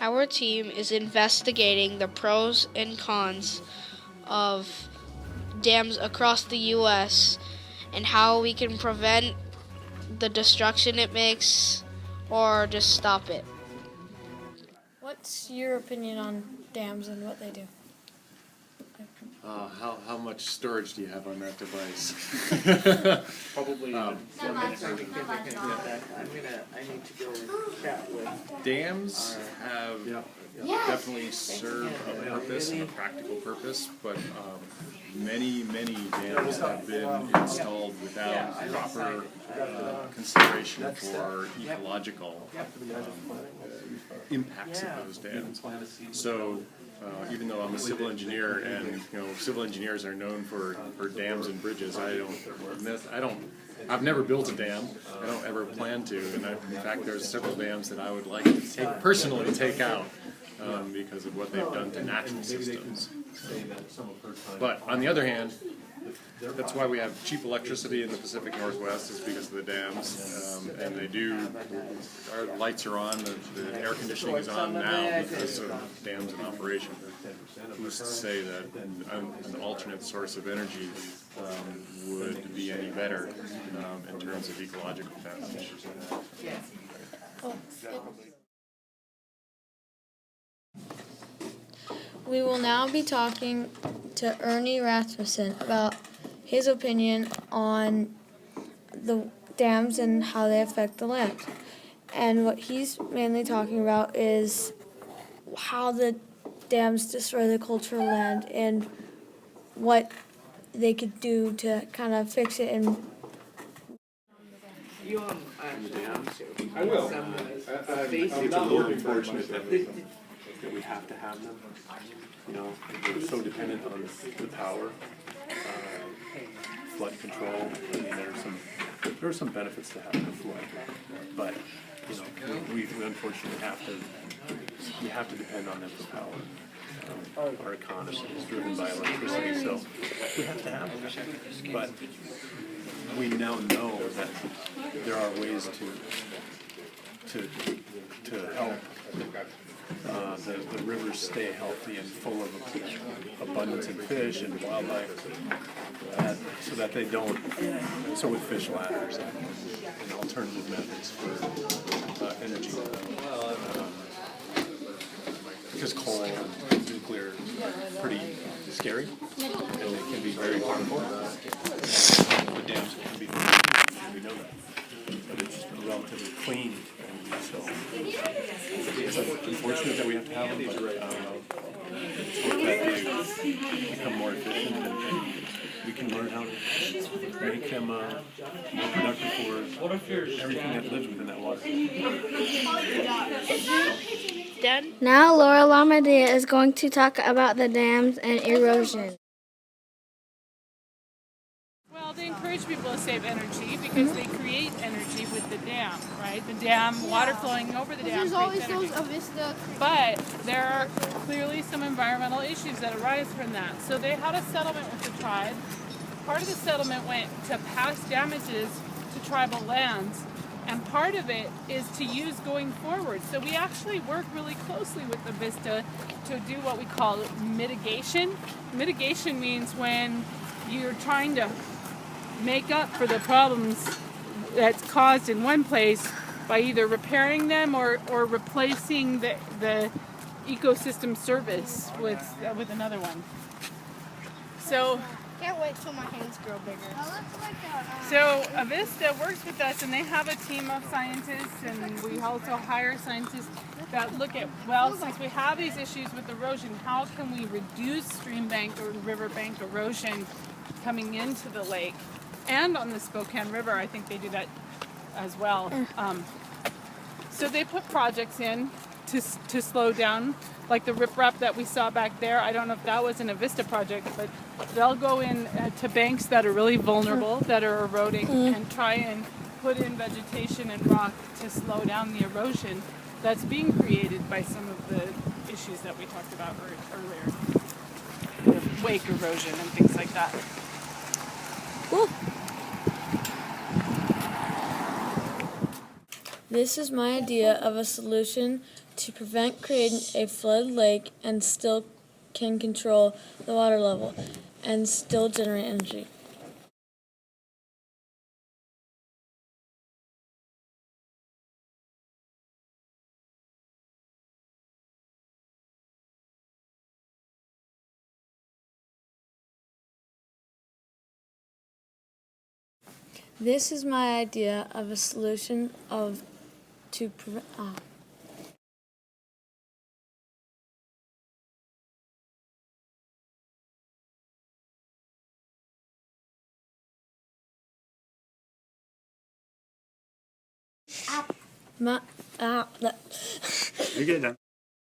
Our team is investigating the pros and cons of dams across the U.S. and how we can prevent the destruction it makes or just stop it. What's your opinion on dams and what they do? How much storage do you have on that device? Probably 4 minutes. I need to go chat with. Dams have definitely served a purpose and a practical purpose, but many dams have been installed without proper consideration for ecological impacts of those dams. So even though I'm a civil engineer, and civil engineers are known for dams and bridges, I've never built a dam. I don't ever plan to, and in fact, there's several dams that I would like to personally take out because of what they've done to natural systems. But on the other hand, that's why we have cheap electricity in the Pacific Northwest, is because of the dams, and our lights are on, the air conditioning is on now because of dams in operation. Who's to say that an alternate source of energy would be any better in terms of ecological damage? We will now be talking to Ernie Rasmussen about his opinion on the dams and how they affect the land. And what he's mainly talking about is how the dams destroy the cultural land and what they could do to kind of fix it. And I will. It's a little unfortunate that we have to have them. We're so dependent on the power, flood control. I mean, there are some benefits to having a flood, but we unfortunately have to depend on them for power. Our economy is driven by electricity, so we have to have them. But we now know that there are ways to help the rivers stay healthy and full of abundance of fish and wildlife, so that they don't. So with fish ladders and alternative methods for energy, because coal and nuclear are pretty scary and they can be very harmful. The dams can be, we know that, but it's relatively clean. So it's unfortunate that we have to have them, but let's hope that they become more efficient and we can learn how to make them more productive for everything that lives within that water. Done? Now Laura Lamadia is going to talk about the dams and erosion. Well, they encourage people to save energy because they create energy with the dam, right? The dam, water flowing over the dam. There's always energy. those Avista. But there are clearly some environmental issues that arise from that. So they had a settlement with the tribe. Part of the settlement went to past damages to tribal lands, and part of it is to use going forward. So we actually work really closely with the Avista to do what we call mitigation. Mitigation means when you're trying to make up for the problems that's caused in one place by either repairing them or replacing the ecosystem service with another one. So Can't wait till my hands grow bigger. So Avista works with us, and they have a team of scientists, and we also hire scientists that look at, well, since we have these issues with erosion, how can we reduce stream bank or river bank erosion coming into the lake? And on the Spokane River, I think they do that as well. So they put projects in to slow down, like the riprap that we saw back there. I don't know if that was an Avista project, but they'll go in to banks that are really vulnerable, that are eroding, and try and put in vegetation and rock to slow down the erosion that's being created by some of the issues that we talked about earlier. The wake erosion and things like that. Cool. This is my idea of a solution to prevent creating a flood lake and still can control the water level and still generate energy. This is my idea of a solution to prevent. You're getting done.